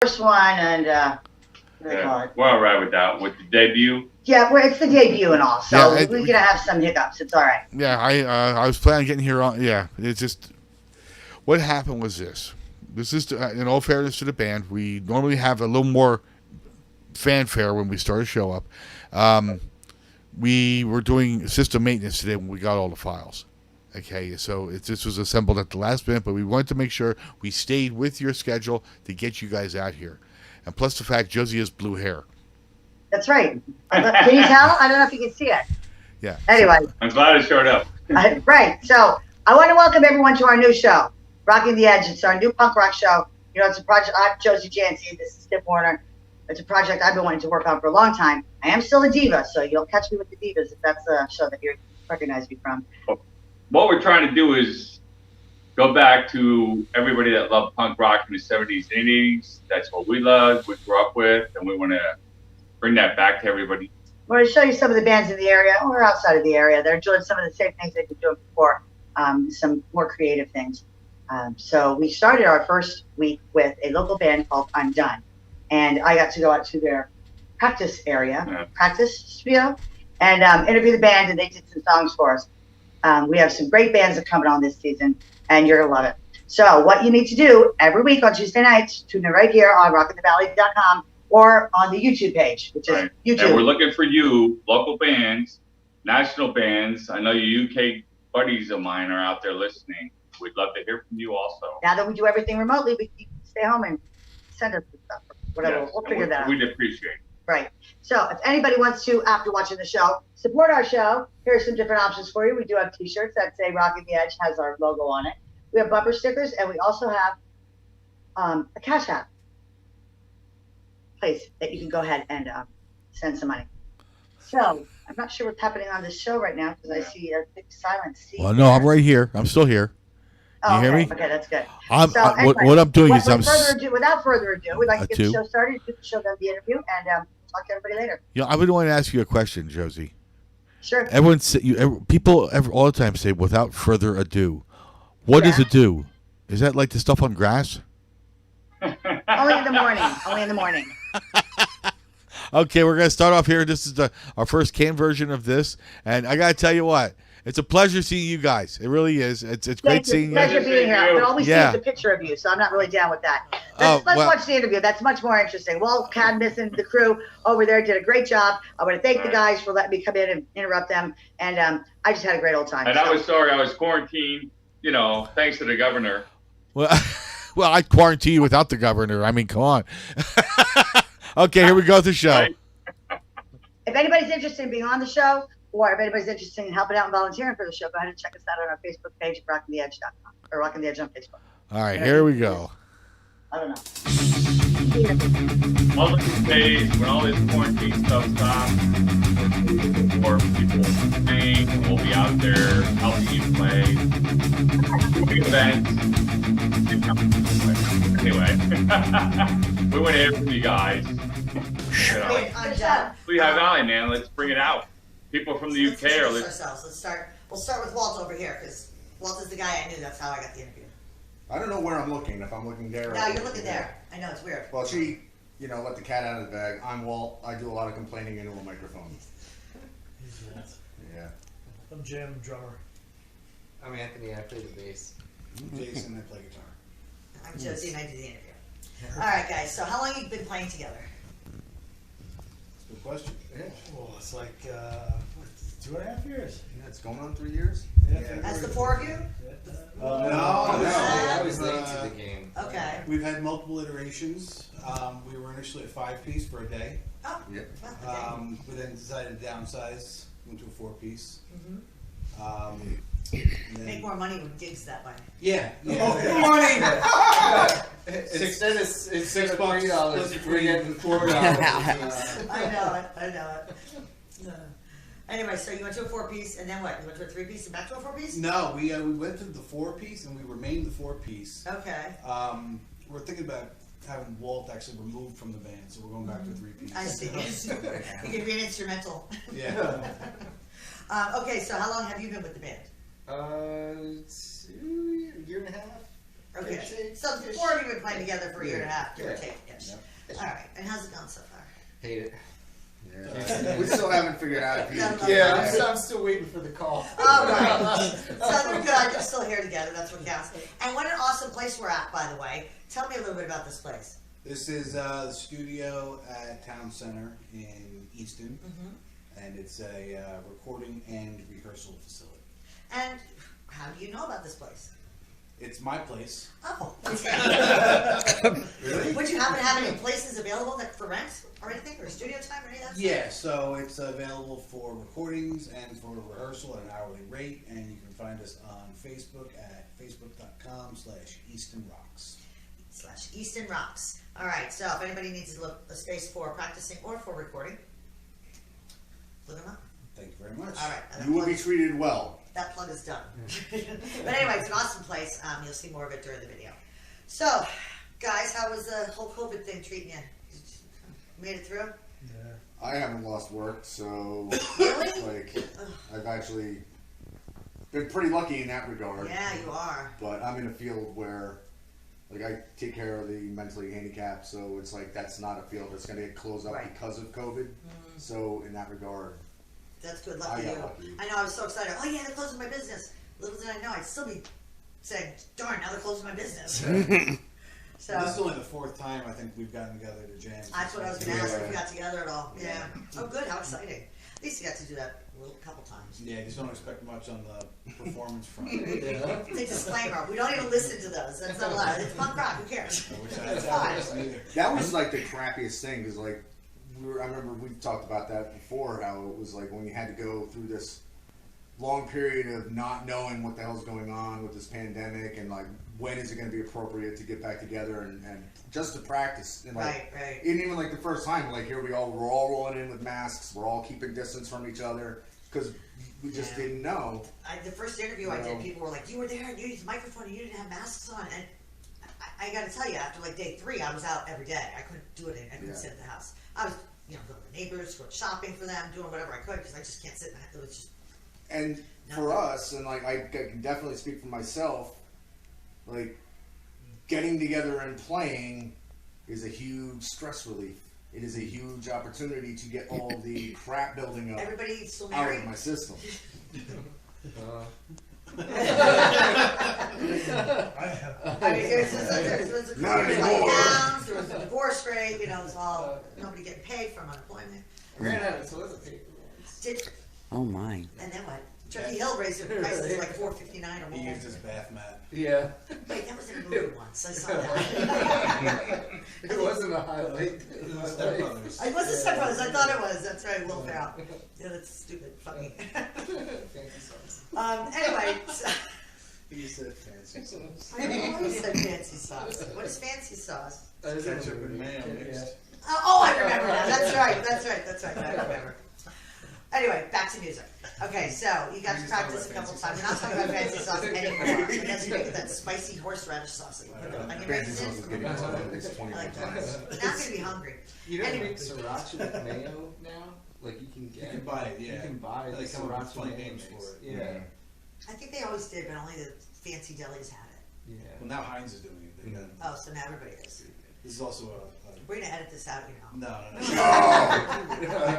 first one, and what do they call it? We're all right with that. With the debut. Yeah, it's the debut and all, so we're gonna have some hiccups. It's all right. Yeah, I was planning on getting here on. Yeah, it's just what happened was this. This is, in all fairness to the band, we normally have a little more fanfare when we start a show up. We were doing system maintenance today when we got all the files. Okay, so this was assembled at the last minute, but we wanted to make sure we stayed with your schedule to get you guys out here. And plus the fact Josie has blue hair. That's right. Can you tell? I don't know if you can see it. Yeah. Anyway. I'm glad it showed up. Right. So I want to welcome everyone to our new show, Rocking the Edge. It's our new punk rock show. You know, it's a project. I'm Josie Janci. This is Tim Warner. It's a project I've been wanting to work on for a long time. I am still a diva, so you'll catch me with the divas if that's a show that you recognize me from. What we're trying to do is go back to everybody that loved punk rock in the 70s and 80s. That's what we loved, we grew up with, and we want to bring that back to everybody. We're going to show you some of the bands in the area or outside of the area. They're doing some of the same things they've been doing before, some more creative things. So we started our first week with a local band called I'm Done. And I got to go out to their practice area, practice studio, and interview the band, and they did some songs for us. We have some great bands that are coming on this season, and you're going to love it. So what you need to do every week on Tuesday nights, tune in right here on rockandthevalley.com or on the YouTube page, which is YouTube. And we're looking for you, local bands, national bands. I know you UK buddies of mine are out there listening. We'd love to hear from you also. Now that we do everything remotely, we can stay home and send us stuff. Whatever, yes, we'll figure that out. We'd appreciate it. Right. So if anybody wants to, after watching the show, support our show, here's some different options for you. We do have t-shirts that say Rocking the Edge, has our logo on it. We have bumper stickers, and we also have a Cash App place that you can go ahead and send some money. So I'm not sure what's happening on this show right now because I see a big silence. Well, no, I'm right here. I'm still here. You hear me? Okay, that's good. Anyway, what I'm doing is without further ado, we'd like to get the show started, get the show done, the interview, and talk to everybody later. You know, I would want to ask you a question, Josie. Sure. People all the time say, without further ado. What is ado? Is that like the stuff on grass? Only in the morning. Only in the morning. Okay, we're going to start off here. This is our first canned version of this. And I got to tell you what. It's a pleasure seeing you guys. It really is. It's great seeing you. Pleasure being here. But all we see is a picture of you, so I'm not really down with that. Let's watch the interview. That's much more interesting. Walt Cadmus and the crew over there did a great job. I want to thank the guys for letting me come in and interrupt them. And I just had a great old time. And I was sorry. I was quarantined, thanks to the governor. Well, I quarantined you without the governor. I mean, come on. Okay, here we go with the show. Right. If anybody's interested in being on the show, or if anybody's interested in helping out and volunteering for the show, go ahead and check us out on our Facebook page, rockingtheedge.com, or Rocking the Edge on Facebook. All right, here we go. I don't know. All of these days, when all this quarantine stuff stops, more people playing, we'll be out there helping you play, doing events. Anyway, we want to hear from you guys. Lehigh Valley, man, let's bring it out. People from the UK are listening. We'll start with Walt over here, because Walt is the guy I knew. That's how I got the interview. I don't know where I'm looking, if I'm looking there. No, you're looking there. I know, it's weird. Well, she, let the cat out of the bag. I'm Walt. I do a lot of complaining into a microphone. Yeah. I'm Jim, drummer. I'm Anthony, I play the bass. Jason, I play guitar. I'm Josie, and I do the interview. All right, guys, so how long have you been playing together? Good question. Yeah. Well, it's like 2.5 years. Yeah, it's going on 3 years. Yeah. That's the four of you? No. I was late to the game. Okay. We've had multiple iterations. We were initially a 5-piece for a day. Oh. Yeah. Okay. We then decided to downsize, went to a 4-piece. Make more money with gigs that way. Yeah. Money! Instead of $6, $3 we're getting $4. I know it. Anyway, so you went to a 4-piece, and then what? You went to a 3-piece and back to a 4-piece? No, we went to the 4-piece, and we remained the 4-piece. Okay. We're thinking about having Walt actually removed from the band, so we're going back to a 3-piece. I see. You can be an instrumental. Yeah. Okay, so how long have you been with the band? A year and a half. Okay. So the four of you have been playing together for a year and a half, give or take. Yes. All right. And how's it going so far? Hate it. Yeah. We still haven't figured out if you Yeah, I'm still waiting for the call. All right. So they're good. You're still here together. That's what counts. And what an awesome place we're at, by the way. Tell me a little bit about this place. This is the studio at Town Center in Easton, and it's a recording and rehearsal facility. And how do you know about this place? It's my place. Oh. Really? Would you happen to have any places available that for rent or anything, or studio time or any of that stuff? Yeah, so it's available for recordings and for rehearsal at an hourly rate, and you can find us on Facebook at facebook.com/EastonRocks. /Easton Rocks. All right, so if anybody needs a space for practicing or for recording, look them up. Thank you very much. All right. You will be treated well. That plug is done. But anyway, it's an awesome place. You'll see more of it during the video. So, guys, how was the whole COVID thing treating you? Made it through? I haven't lost work, so Really? like I've actually been pretty lucky in that regard. Yeah, you are. But I'm in a field where like I take care of the mentally handicapped, so it's like that's not a field that's going to get closed up Right. because of COVID. So in that regard, That's good luck I to got you. lucky. I know, I was so excited. Oh yeah, they're closing my business. Little did I know, I'd still be saying, darn, now they're closing my business. So This is only the fourth time I think we've gotten together to jam. that's what I was going to ask, if we Yeah. got together at all. Yeah. Oh good, how exciting. At least you got to do that a couple times. Yeah, just don't expect much on the performance front. It's a disclaimer, we don't even listen to those. That's not allowed. It's punk rock, who cares? I wish I It's had fine. that either. that was like the crappiest thing because like I remember we talked about that before, how it was like when you had to go through this long period of not knowing what the hell's going on with this pandemic and like when is it going to be appropriate to get back together and just to practice and like Right. and even like the first time like we're all rolling in with masks, we're all keeping distance from each other because we just Yeah. didn't know. The first interview I did, No. people were like, you were there and you used a microphone and you didn't have masks on. And I got to tell you, after like day 3, I was out every day. I couldn't do it. I couldn't Yeah. sit in the house. I was, going to neighbors, going shopping for them, doing whatever I could because I just can't sit in the house. It was just, And for us, and like I can definitely speak for myself, like getting together and playing is a huge stress relief. It is a huge opportunity to get all the crap building up everybody still out married. of my system. I mean, there's Not like anymore. downs, there was a divorce rate, it was all, nobody getting paid from unemployment. Ran out of toilet paper once. Did, Oh my. and then what? Turkey Hill raised their prices like $4.59 or He more. used his bath mat. Yeah. Wait, that was in a movie once. I saw that. It wasn't a highlight. It was Step Brothers. It was the Step Brothers. I thought it was. That's right, Will Ferrell. Yeah, that's stupid. Funny. Fancy sauce. Anyway, so, He said fancy sauce. I don't know why you said fancy sauce. What is fancy sauce? Ketchup and mayo mixed. Oh, I remember now. That's right. I remember. Your back to music. Okay, so you got to practice a couple times. We're not talking about fancy sauce anymore. Unless you make that spicy horseradish sauce that you put the onion Fancy rings sauce is in. getting at least 20 I like times. that. Now I'm gonna be hungry. You know, Anyway. make sriracha with mayo now. Like you can get. You can buy it, yeah. You can buy They the come up with sriracha funny mayo names mix. for it. Yeah. I think they always did, but only the fancy delis had it. Yeah. Well, now Heinz is doing it. They got, Oh, so now everybody is. this is also We're gonna edit this out, you know. no.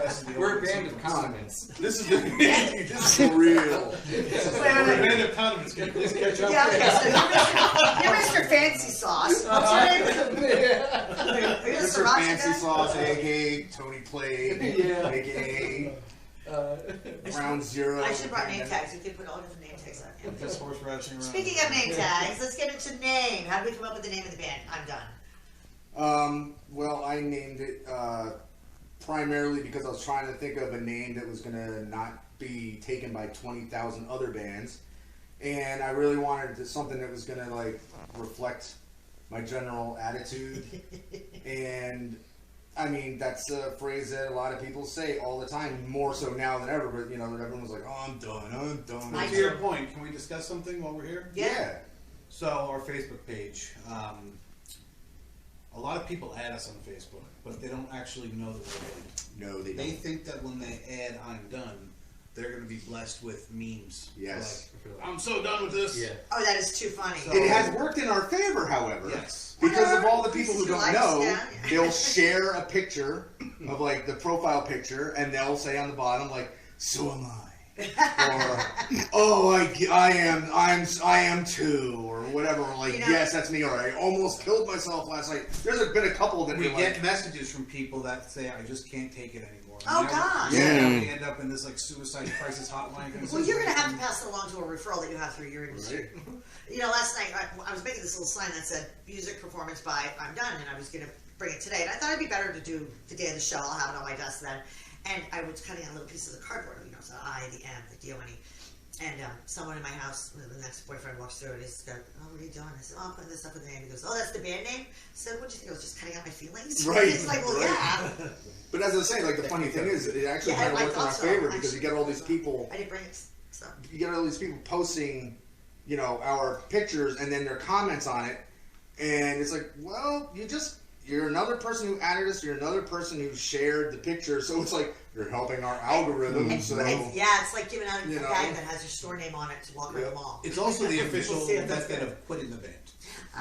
This is the We're a old band of sequence. condiments. This is this is real. We're a band of condiments. Can you please catch up? Yeah, okay, so you're Mr. Fancy Sauce. What's your name? Are you the Mr. sriracha Fancy guy? Sauce, aka Tony Play, Yeah. aka Ground Zero. I should have brought name tags. You could put all different name tags on here. Just horseradishing around. Speaking of name tags, let's get into name. How did we come up with the name of the band? I'm done. Well, I named it primarily because I was trying to think of a name that was gonna not be taken by 20,000 other bands, and I really wanted something that was gonna like reflect my general attitude. And I mean, that's a phrase that a lot of people say all the time, more so now than ever. But you know, everyone was like, "Oh, I'm done." To your point, can we discuss something while we're here? Yeah. So our Facebook page, a lot of people add us on Facebook, but they don't actually know that we're in. No, they They don't. think that when they add "I'm done," they're going to be blessed with memes. Yes. Like, I'm so done with this. Yeah. Oh, that is too funny. So- It has worked in our favor, however. Yes. Because of all the people who don't Likes, know, yeah. they'll share a picture of like the profile picture, and they'll say on the bottom like, "So am I," or "Oh, I am too," or whatever. Or like, You know- "Yes, that's me," or "I almost killed myself last night." There's been a couple that We are get like, messages from people that say, "I just can't take it anymore." Oh, Now- gosh. Yeah. Yeah. We end up in this like suicide crisis hotline. Kind of Well, you're going to have to situation. pass it along to a referral that you have through your industry. Right. You know, last night I was making this little sign that said music performance by I'm Done, and I was going to bring it today. And I thought it'd be better to do the day of the show. I'll have it on my desk then. And I was cutting out little pieces of cardboard, you know, so I, the M, the D-O-N-E. And someone in my house, the next boyfriend walks through and he's going, "Oh, what are you doing?" I said, "Oh, I'm putting this stuff in the name." He goes, "Oh, that's the band name?" I said, "What'd you think? I was just cutting out my feelings?" Right, He's like, "Well, right. yeah." But as I was saying, like the funny thing is, it actually Yeah, kind of I worked in our thought so. favor because you get all these people. I didn't bring it, so. You get all these people posting, you know, our pictures and then their comments on it, and it's like, well, you're another person who added us, you're another person who shared the picture, so it's like you're helping our algorithm. So It's like giving out a You know. bag that has your store name on it to walk around Yep. the mall. It's also the official We'll see if that's method good. of quitting the band.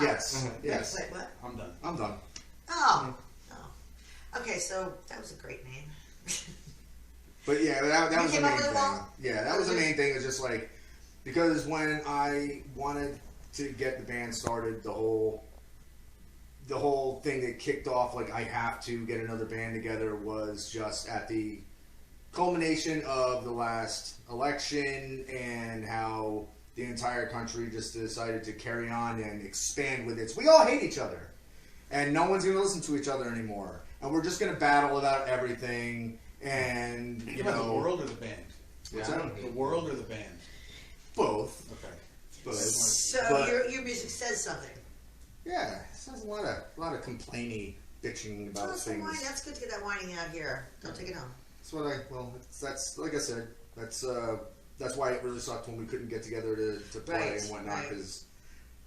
yes, yes, Wait, what? I'm done. I'm done. Oh. Okay, so that was a great name. But yeah, that You was the came main up with thing. it all? Yeah, that was the main thing. It's just like because when I wanted to get the band started, the whole thing that kicked off like I have to get another band together was just at the culmination of the last election and how the entire country just decided to carry on and expand with it. So we all hate each other, and no one's going to listen to each other anymore, and we're just going to battle about everything. And you About the know, world or the band? what's Yeah, I that? don't hate The world or the band? Both. Okay. But So But- your music says something. yeah, it sounds a lot of complaining, bitching Oh, about some wine. things. That's good to get that whining out here. Don't take it home. That's what that's like I said. That's why it really sucked when we couldn't get together to play Right, and whatnot. right. Because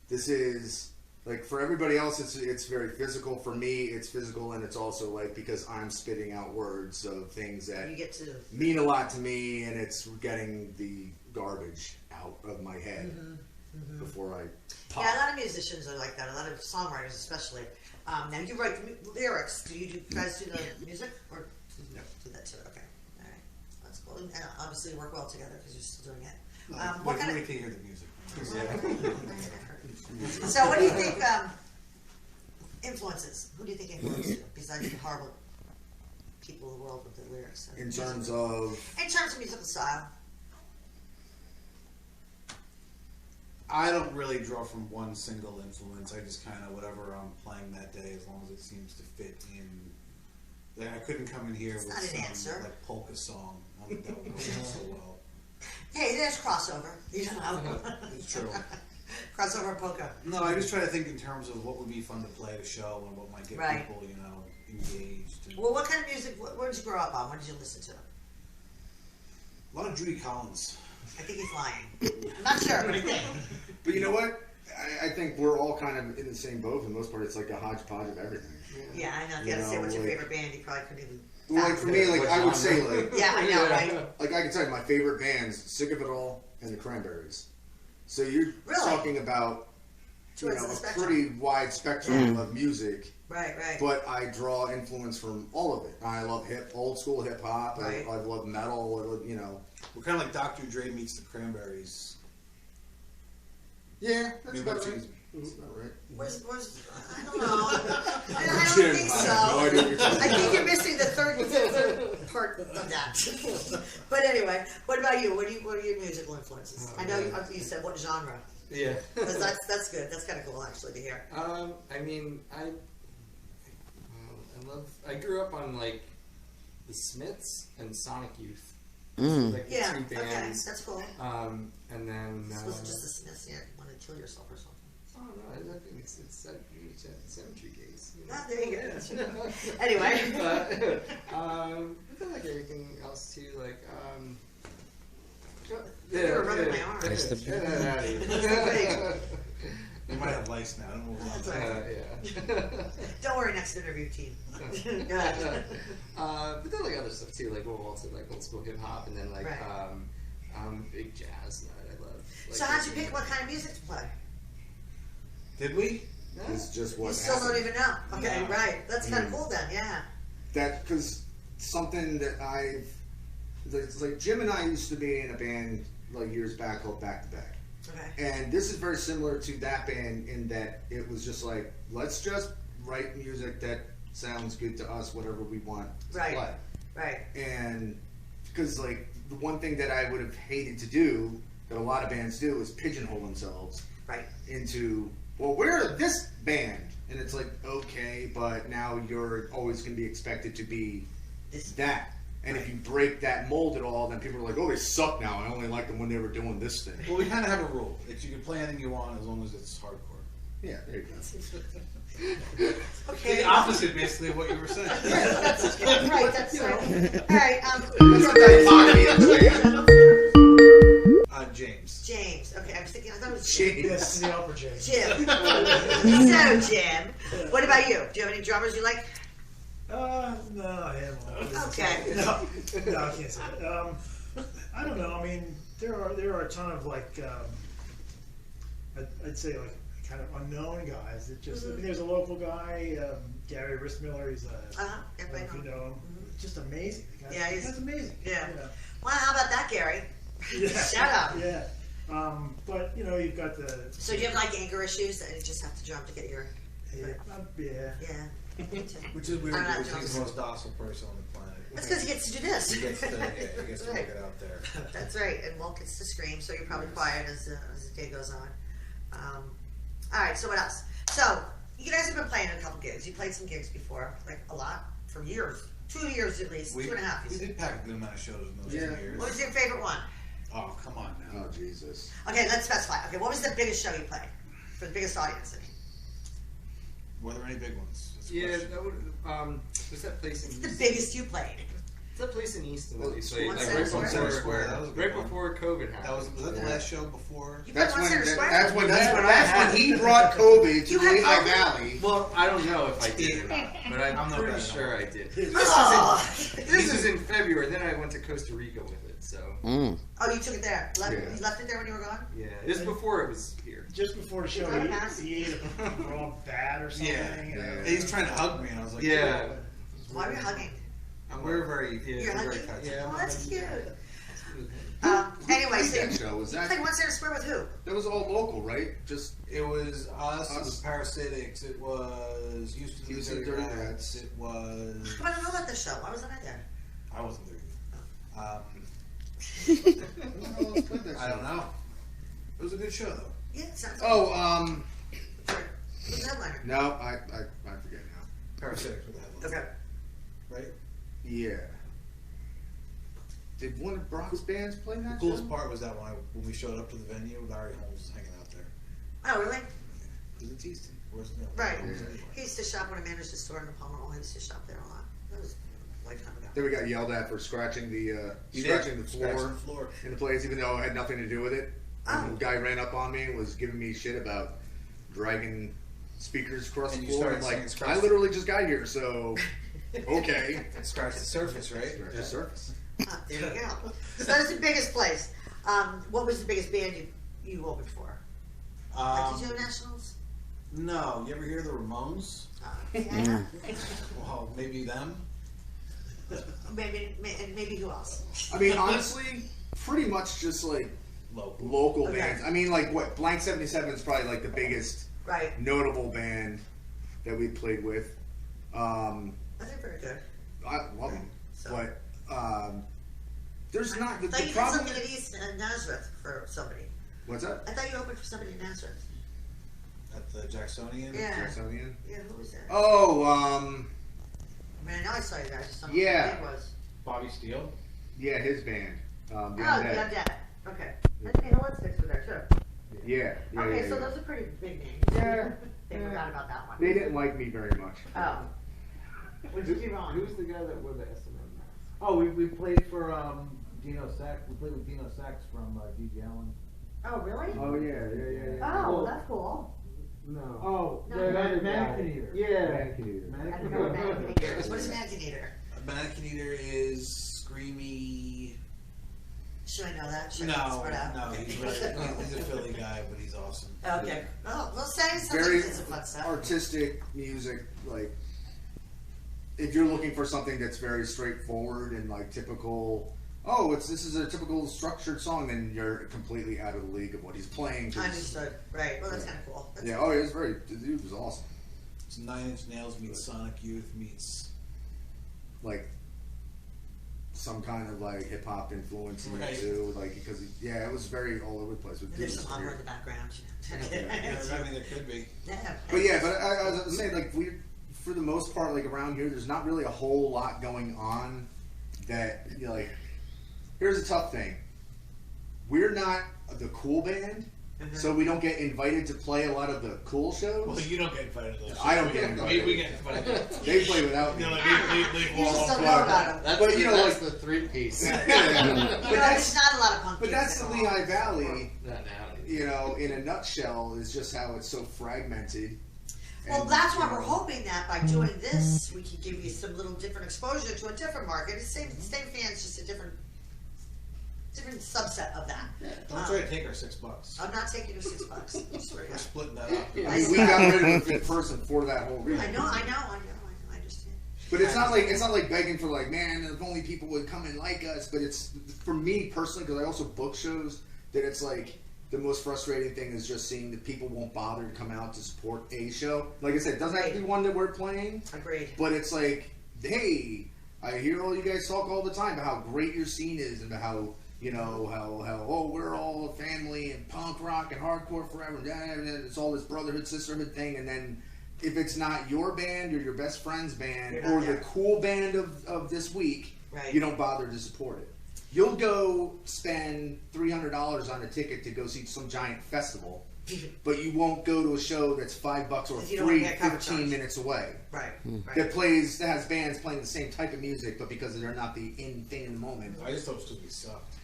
this is like for everybody else, it's very physical. For me, it's physical, and it's also like because I'm spitting out words of things that You get to. mean a lot to me, and it's getting the garbage out of my head before I pop. Yeah, a lot of musicians are like that. A lot of songwriters, especially. Now you write the lyrics. Do you guys do the music or do that too? Okay, all right, that's cool. And obviously, you work well together because you're still doing it. What kind Wait of? till you hear the music. So, what do you think influences? Who do you think influenced you besides the horrible people in the world with the lyrics? In terms of musical style. I don't really draw from one single influence. I just kind of whatever I'm playing that day, as long as it seems to fit in. Like I couldn't come in here It's with not an some answer. like polka song that would go so well. Hey, there's crossover. You know, It's true. crossover polka. No, I just try to think in terms of what would be fun to play at a show and what might get Right. people, you know, engaged. And Well, what kind of music? Where did you grow up on? What did you listen to? a lot of Judy Collins. I think he's lying. I'm not sure. What do you think? But you know what? I think we're all kind of in the same boat for the most part. It's like a hodgepodge of everything. Yeah, I know. If You you had to say know, what's your like- favorite band, you probably couldn't even. Well, like for me, like I would say, like Yeah, I know, right? I can tell you, my favorite bands, Sick of It All and the Cranberries. So you're Really? talking about Two you ends know of the a spectrum. pretty wide spectrum of music, Right, right. but I draw influence from all of it. I love old school hip hop. Right. I love metal. I love, you know. We're kind of like Dr. Dre meets the Cranberries. Yeah, that's Maybe about that's right. easy. That's about right. I don't know. I don't Jim, think I so. have no idea what you're talking I think about. you're missing the third part of that. But anyway, what about you? What are your musical influences? I know you said what genre. Yeah. 'Cause that's good. That's kind of cool actually to hear. I mean, I grew up on like the Smiths and Sonic Youth. Like the Yeah. two Okay, bands. that's cool. And then This wasn't just the Smiths. You want to kill yourself or something. oh no, I think it's cemetery case. You know? Ah, there you go. Yeah. Anyway. But I feel like everything else too, like You were rubbing my arm. Get that out of here. They might have lice now. I don't know what's on That's there. right. Yeah. Don't worry, next interview team. Go ahead. But then like other stuff too, like we'll also like old school hip hop, and then like Right. big jazz nut. I love. Like, So how'd you pick what kind of music to play? Did we? No? It's just what You still don't happened. even know. Okay, No. right. That's kind of cool then, yeah. That because something that it's like Jim and I used to be in a band like years back called Back to Back, Okay. and this is very similar to that band in that it was just like, let's just write music that sounds good to us, whatever we want to Right. play. Right. And because like the one thing that I would have hated to do that a lot of bands do is pigeonhole themselves Right. into, well, we're this band, and it's like, okay, but now you're always going to be expected to be This. that. And if you break that mold at all, then people are like, oh, they suck now. I only like them when they were doing this thing. Well, we kind of have a rule. That you can play anything you want as long as it's hardcore. Yeah, there you go. Okay. The opposite, basically, of what you were saying. That's right. That's right. All right. James. James. Okay, I was thinking. I thought it was James. Yes, the upper James. Jim. So Jim, what about you? Do you have any drummers you like? No, I haven't. Okay. No, I can't say that. I don't know. I mean, there are a ton of like, I'd say like kind of unknown guys. That just I mean, there's a local guy, Gary Ristmiller. He's I Everybody don't know if you know. know him. Just amazing. The guy's, Yeah, the he's- guy's amazing. yeah. You know. Well, how about that, Gary? Yeah. Shout out. Yeah. But you know, you've got the. So do you have like anger issues that you just have to drum to get your? Yeah. Yeah. Which is weird I'm not because he's jealous. the most docile person on the planet. That's because he gets to do this. He gets to, he gets to Right. make it out there. That's right, and Walt gets to scream, so you're probably quiet as the day goes on. All right, so what else? So you guys have been playing a couple gigs. You played some gigs before, like a lot, for years, 2 years at least, 2.5. We did pack a good amount of shows in those 2 years. What was your favorite one? Oh, come on now. Oh, Jesus. Okay, let's specify. Okay, what was the biggest show you played for the biggest audience? I mean, Were there any big ones? That's the Yeah, question. that would, there's that place in the Easton. biggest you played. It's that place in Easton that Well, they played One like Center right Square? One Center before, Square, that was a good right one. before COVID happened. Was that the last show before? You played One Center Square? That's when had he brought COVID to You had Lehigh COVID? Valley. Well, I don't know if I did or not, but I'm I'm not pretty betting on sure it. I did. Oh, This was in February. Then I went to Costa Rica with it. So oh, you took it there. Yeah. You left it there when you were gone? yeah, this is before it was here. Just before the show, You got a pass? he ate a raw bat or something. Yeah. He's trying to hug me, and I was like, Yeah. Why were you hugging? We were very, Yeah, You're very hugging? touchy. Yeah. Oh, that's cute. Anyway, so That you show was played that. One Center Square with who? That was all local, right? Just It was us, it was Us. Parasitics, it was Houston Houston Dirty Dirty Rats, Rats. it was... I don't know about this show. Why wasn't I there? I wasn't there. I I don't know. It was a good show, though. Yeah, it sounds Oh, Who's the headliner? no, I forget now. Parasitics with the headline. Okay. Right? Yeah. Did one of Brock's bands play The that? coolest show? part was that when we showed up to the venue, Larry Holmes was hanging out there. Oh, really? It was in Teaston. Right. Holmes Yeah. anyway. He used to shop when I managed a store in the Palmer Hall. He used to shop there a lot. That was a lifetime ago. Then we got yelled at for scratching the You scratching did? the Scratching floor the floor. in the place, even though it had nothing to do with it. Oh. And the guy ran up on me and was giving me shit about dragging speakers across And the you floor. I'm started like, singing Scratch I literally just got here, so okay. Scratch the surface, right? Scratch the surface. Ah, there you go. So that's the biggest place. What was the biggest band you opened for? Like, did you do Nationals? No, you ever hear the Ramones? Yeah. Well, maybe them. Maybe who else? I mean, honestly, pretty much just like Local. local Okay. bands. I mean, like what? Blank 77 is probably like the biggest Right. notable band that we played with. I think very good. I love them, So- but there's not the, I thought the you did problem. something at East Nazareth for somebody. What's that? I thought you opened for somebody in Nazareth. At the Jacksonian? Yeah. Jacksonian? Yeah, who was that? Oh, I mean, I know I saw you guys. Just don't know Yeah. who it was. Bobby Steele? yeah, his band. The Oh, Undead. yeah, Dad. Okay. Anthony Holinsticks were there too. Yeah, yeah, Okay, yeah, so yeah. those are pretty big names. Yeah. They forgot about that one. They didn't like me very much. Oh. What did you do wrong? Who's the guy that wore the S&M mask? Oh, we played for Dino Sax. We played with Dino Sax from D.J. Allen. Oh, really? Oh yeah, yeah, yeah, yeah. Oh, well, that's cool. No. Oh, No, the no, mannequin eater. Yeah. Mannequin eater. I don't know what mannequin eater is. What is mannequin eater? A mannequin eater is screamy. Should I know that? Should I spread out? No, he's a Philly guy, but he's awesome. Okay. Well, we'll say Very something. It's a fun stuff. artistic music. Like, if you're looking for something that's very straightforward and like typical, this is a typical structured song, then you're completely out of the league of what he's playing. Understood. Right. Well, that's kind of cool. That's Yeah. Oh, it was very. The dude was awesome. It's 9 Inch Nails meets Sonic Youth meets Like some kind of like hip hop influence in Right. it too. Like because it was very all over the place. With There's dudes some opera weird. in the background. I mean, there could be. Yeah. But I was saying, like, for the most part, like around here, there's not really a whole lot going on that, you know, like, here's a tough thing. We're not the cool band, so we don't get invited to play a lot of the cool shows. Well, you don't get invited to those. I don't get invited. We get invited. They play without me. You know, like, You just don't know about them. That's, But, you know, that's like- the three-piece. But There's that's, not a lot of punk but gigs that's at the all. Lehigh Valley, Not now. you know, in a nutshell, is just how it's so fragmented. Well, And, that's why you we're know, hoping that by doing this, we can give you some little different exposure to a different market. It's same fans, just a different subset of that. Don't try to take our $6. I'm not taking your $6. I swear to We're God. splitting that up. I mean, we got rid of it in person for that whole reason. I know, I understand. But it's not like begging for like, man, if only people would come and like us. But it's for me personally, because I also book shows, that it's like the most frustrating thing is just seeing that people won't bother to come out to support a show. Like I said, it doesn't have to be one that we're playing, Agreed. but it's like, hey, I hear all you guys talk all the time about how great your scene is and how, you know, how we're all a family and punk rock and hardcore forever, and it's all this brotherhood, sisterhood thing, and then if it's not your band or your best friend's band You're not or the there. cool band of this week, Right. you don't bother to support it. You'll go spend $300 on a ticket to go see some giant festival, but you won't go to a show that's $5 or Because you don't wanna free get cover 15 charge. minutes away. Right. That has bands playing the same type of music, but because they're not the in thing in the moment. I just hope Stupid sucked.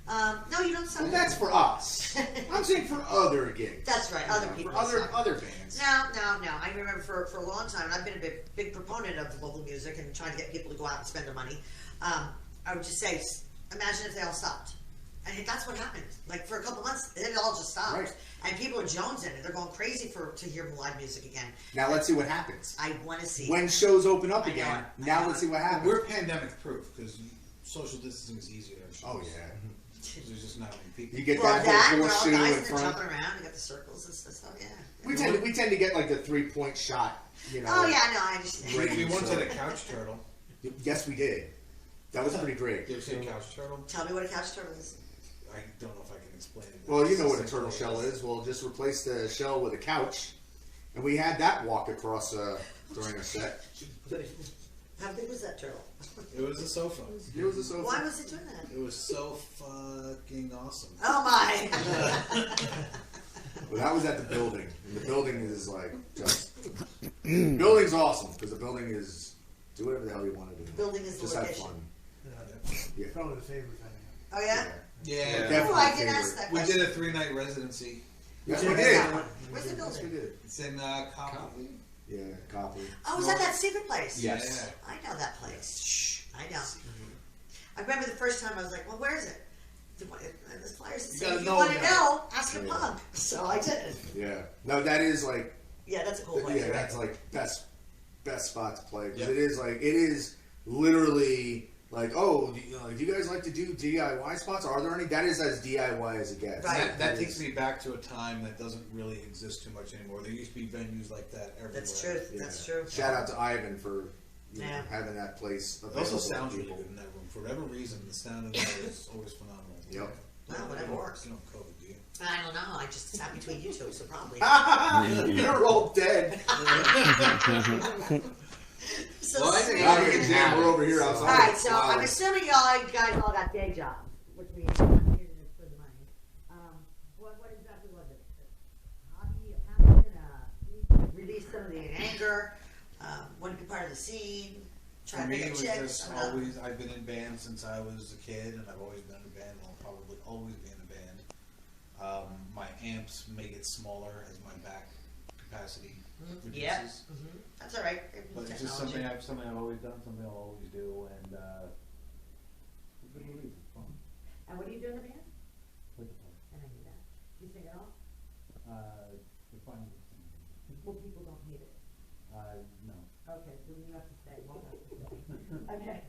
No, you don't Well, sound. that's for us. I'm saying for other gigs. That's right. Other For people. other suck. other bands. No. I remember for a long time, and I've been a big proponent of local music and trying to get people to go out and spend their money. I would just say, imagine if they all stopped. And that's what happened. Like for a couple months, it all just stopped. Right. And people are jonesing it. They're going crazy to hear live music again. Now let's see what happens. I want to see. When shows open up I know again, it. I now know let's it. see what happens. We're pandemic proof because social distancing is easier. At shows. Oh yeah. 'Cause there's just not many people. You get Well, that that, whole we're all horseshoe guys in and they're front. jumping around. You got the circles and stuff. Yeah. We tend to get like the 3-point shot. You know. Oh yeah, no, I understand. Right. We once So- had a couch turtle. Yes, we did. That was pretty great. You ever see a couch turtle? Tell me what a couch turtle is. I don't know if I can explain it. Well, you know what a turtle shell is. We'll just replace the shell with a couch, and we had that walk across during a set. How big was that turtle? It was a sofa. It was a sofa. Why was it doing that? It was so fucking awesome. Oh my! Well, that was at the building. And the building is like just. The building's awesome because the building is do whatever the hell you want to do. Building is the just have location. fun. Yeah. Probably the favorite venue. Oh yeah. Yeah. Definitely Oh, I did favorite. ask that We question. did a 3-night residency. Yes, we Where's did. that one? Where's the Yes, we building? did. It's in Copley. Yeah, Copley. Oh, is that secret place? Yes. I know that place. Shh. I know. I remember the first time I was like, well, where is it? And the flyers that You say, gotta if you know want to now. know, ask a Yeah. punk. So I did. Yeah. No, that is like. Yeah, that's a cool place. Yeah, right? that's like best spot to play because Yep. it is literally like, oh, do you guys like to do DIY spots? Are there any? That is as DIY as it gets. Right. That takes me back to a time that doesn't really exist too much anymore. There used to be venues like that everywhere. That's true. Yeah. That's true. Shout out to Ivan for Yeah. having that place. It also available to sounds really people. good in that room. For whatever reason, the sound in there is always phenomenal. Yep. Well, whatever works. You don't COVID, do you? I don't know. I just sat between you two, so probably. You're all dead. So Well, I think Now I we can jam. We're over here outside. all right, so Wow. I'm assuming you guys all got day jobs, which means you're not here to spend the money. What exactly was it? A hobby, a passion, release some of the anger, want to be part of the scene, try For to me, make it a was chick. just always. I've been in bands since I was a kid, and I've always been in a band. And I'll probably always be in a band. My amps make it smaller as my back capacity reduces. Yeah. That's all right. But it's just something I've always done, something I'll always do, and it's been really fun. And what do you do in the band? Play the part. I knew that. You sing it all? The final thing. Well, people don't hate it. No. Okay, so you have to stay. You won't have to stay. Okay.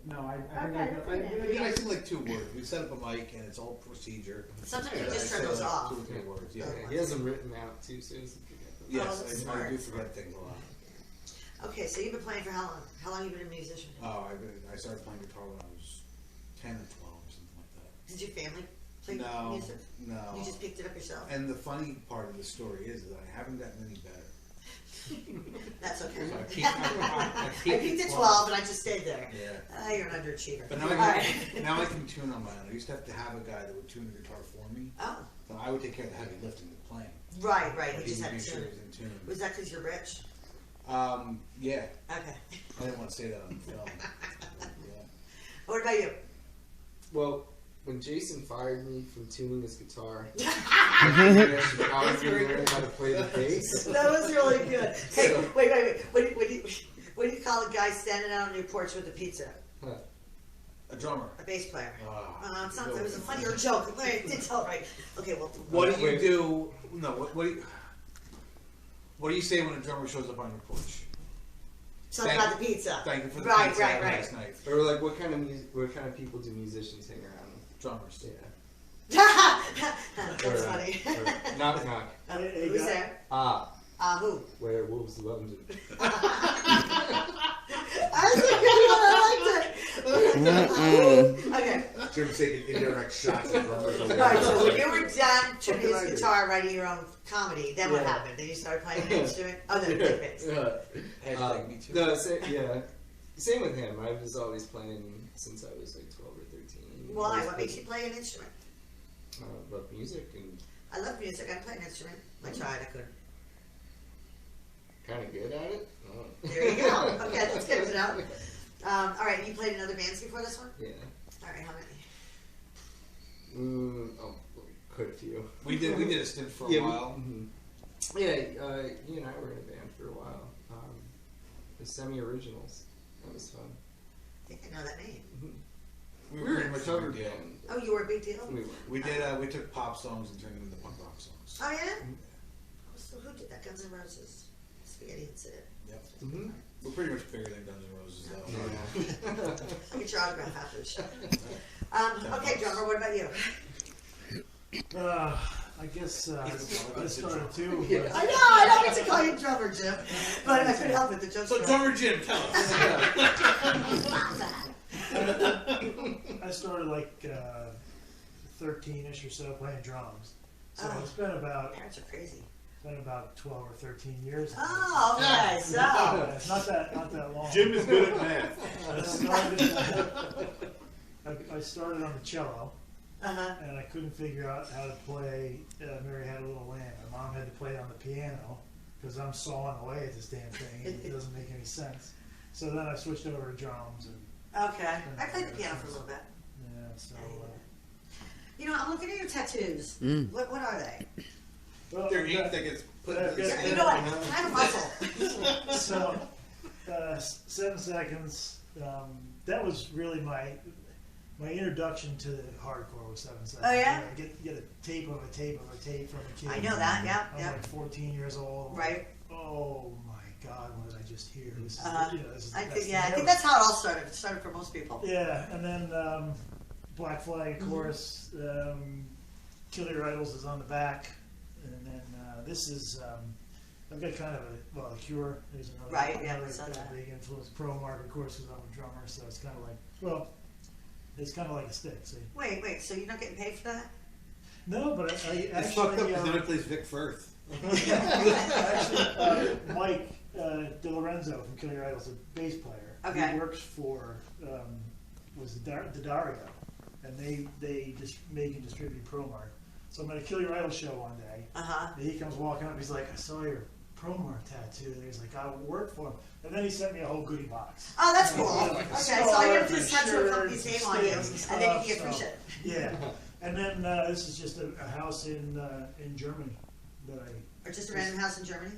No, I Okay, I sing like 2 words. We set up a mic and it's all procedure. Sometimes you I just say turn those like off. 2 or 3 words, yeah. He has them written out too, so he doesn't forget them. Oh, Yes, that's I smart. do forget things a lot. Okay, so you've been playing for how long? How long have you been a musician? I started playing guitar when I was 10 or 12 or something like that. Did your family play No, music? no. You just picked it up yourself? And the funny part of the story is that I haven't gotten any better. That's okay. So I I peaked at 12 and I just stayed there. Yeah. You're an underachiever. But now now I can tune on my own. I used to have a guy that would tune the guitar for me. Oh, So I would take care of the heavy lifting and playing. right. But You he just would had make to sure tune. he was in tune. Was that because you're rich? Yeah. Okay. I didn't want to say that on the film. Yeah. What about you? Well, when Jason fired me from tuning his guitar, I should probably learn how to play the bass. That was really good. Hey, wait. What do you call a guy standing out on your porch with a pizza? A drummer. A bass player. It's not. no. It was a funnier joke. Wait, did tell right. Okay, well. What do you do? No. What do you say when a drummer shows up on your porch? Something about the pizza. Thank you for the Right, pizza right. last night. Or like, what kind of people do musicians hang around with? Drummers. Yeah. That's funny. Or knock knock. Hey, Who's guy. there? Who? Who? Werewolves London. I liked it. Okay. Jim's taking indirect shots at drummers. Alright, so when you were done tuning his guitar, writing your own comedy, then what Yeah. happened? Then you started playing an instrument? Oh, then you played bass. Hashtag me too. No, same with him. I was always playing since I was like 12 or 13. Why? Always What makes played- you play an instrument? love music and I love music. I play an instrument. I tried. I couldn't. kind of good at it. There you go. Okay, that's good to know. All right, you played in other bands before this one? Yeah. All right, how many? Quite a few. We did a stint for a Yeah, while. Yeah, you and I were in a band for a while. The Semi-Originals. That was fun. I think I know that name. We We were were pretty a much a cover big deal. band. Oh, you were a big deal? We were. We did. We took pop songs and turned them into punk rock songs. Oh, yeah? So who did that? Guns N' Roses? Spaghetti Incident. Yep. Mm-hmm. We're pretty much bigger than Guns N' Roses, though. Yeah. I'll get your autograph after the show. Okay, drummer, what about you? I guess I started too. Yeah. I know, I don't mean to call you drummer, Jim, but I couldn't help it. The joke's So, wrong. drummer Jim, tell us. I started like 13ish or so playing drums. So Oh. it's been about Parents are crazy. 12 or 13 years. now. Oh, okay, so. Yeah, it's not that long. Jim is good at math. I started on the cello, Uh-huh. and I couldn't figure out how to play Mary Had a Little Lamb. My mom had to play it on the piano because I'm sawing away at this damn thing. And it doesn't make any sense. So then I switched over to drums, and Okay. I played the piano for a little bit. yeah, so. You know, I'm looking at your tattoos. What are they? Well, They're ink that gets put in the Yeah, You know what? Can I have a muscle? So, 7 Seconds. That was really my introduction to hardcore was 7 Seconds. Oh, yeah? Get a tape of a tape of a tape from a kid. I know that, yeah, I'm yeah. like 14 years old. Right. Oh my God, what did I just hear? This is, this is the I best think, thing I ever. think that's how it all started. It started for most people. Yeah, and then Black Flag, of course. Kill Your Idols is on the back, and then this is. I've got kind of The Cure. There's another, Right, yeah, I another saw kind of that. big influence. Pro Mark, of course, because I'm a drummer, so it's kind of like, well, it's kind of like a stick. See? Wait, so you're not getting paid for that? No, but I It's fucked up actually, because then it plays Vic Firth. Mike De Lorenzo from Kill Your Idols, a bass player. Okay. He works for was Dario, and they just make and distribute ProMark. So I'm at a Kill Your Idol show one day. Uh-huh. And he comes walking up. He's like, "I saw your ProMark tattoo." And he's like, "I work for him." And then he sent me a whole goodie box. Oh, that's cool. Like Okay, a so all you have to do is scarf tattoo a and company's shirts name on you, sticks and then you stuff, get free so- shit. Yeah. And then this is just a house in Germany that I. Or just a random house in Germany?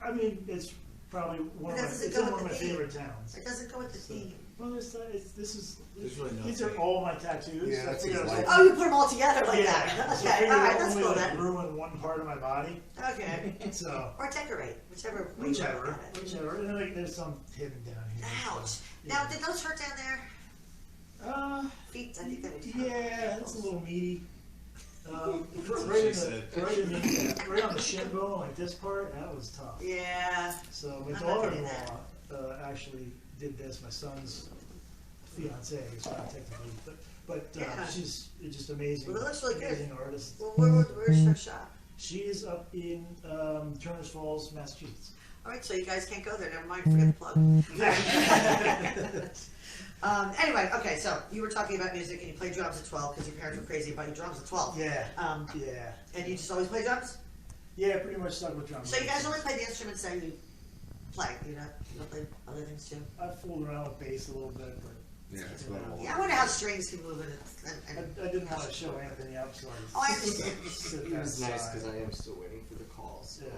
I mean, it's probably one of But my, does it it's go in with one of the my theme? favorite towns. It doesn't go with the theme. Well, this is There's really no these are theme. all my tattoos. Yeah, I that's figured his I was life. Oh, you put them all together like that. So I Okay, figured all right, I'd that's only cool like then. ruin one part of my body. Okay. So Or decorate, whichever way you look whichever. at it. And then like, there's some hidden down here. Ouch. So, Now, yeah. did those hurt down there? Feet, I think that would Yeah, it's a little meaty. what Right, she in said. right on the shin bone, like this part, that was tough. Yeah. So my I'm not doing daughter-in-law actually did this. My son's fiance is not technically, but Yeah. she's just amazing. Well, it looks really good. Amazing artist. Well, where's her shop? She is up in Turners Falls, Massachusetts. All right, so you guys can't go there. Never mind. Forget the plug. Anyway, okay. So you were talking about music, and you played drums at 12 because your parents were crazy about your drums at 12. Yeah. Um, Yeah. and you just always play drums. Yeah, pretty much stuck with drums. So you guys only play the instruments that you play. You don't play other things too. I fooled around with bass a little bit, but Yeah, that's about all. Yeah, I wonder how strings can move in it. I didn't want to show Anthony up, so Oh, I I just understand. sit It there was nice aside. because I am still waiting for the calls. So Yeah.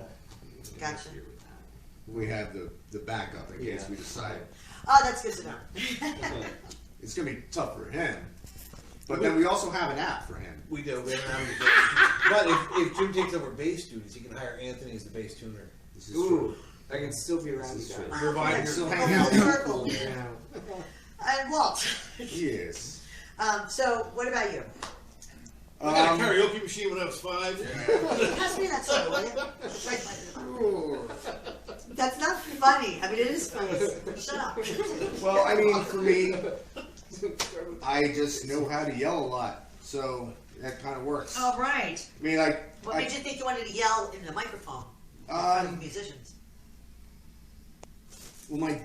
Gotcha. here with that. We have the backup in case Yeah. we decide. Oh, that's good to know. It's gonna be tough for him. But then we also have an app for him. We do. We have an But if Jim takes over bass duties, he can hire Anthony as the bass tuner. This is Ooh, true. I can still be around This you is true. guys. Provided Okay. Still Okay, hang out. full circle. Yeah. And Walt. Yes. So what about you? I got a karaoke machine when I was 5. Pass me that soda, will you? Right. That's not funny. I mean, it is funny. Shut up. Well, I mean, for me, I just know how to yell a lot, so that kind of works. All right. I mean, like, What made you think you wanted to yell in the microphone in front of musicians? well,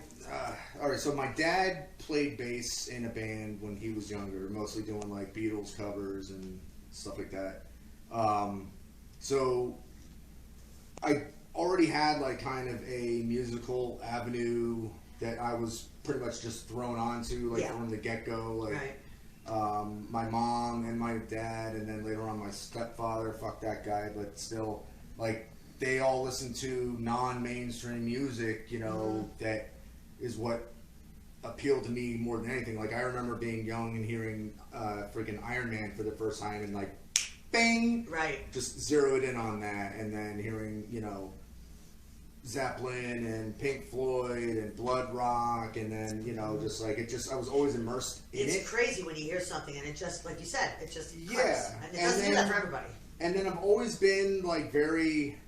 all right, so my dad played bass in a band when he was younger, mostly doing like Beatles covers and stuff like that. So I already had like kind of a musical avenue that I was pretty much just thrown onto, like Yeah. from the get-go, like Right. my mom and my dad, and then later on my stepfather. Fuck that guy, but still, like they all listen to non-mainstream music. You know, that is what appealed to me more than anything. Like I remember being young and hearing freaking Iron Man for the first time, and like, bang, Right. just zeroed in on that, and then hearing Zeppelin and Pink Floyd and Blood Rock, and then just like I was always immersed in It's it. crazy when you hear something and it just, like you said, it just clicks. Yeah, And it and doesn't do that then- for everybody. And then I've always been like very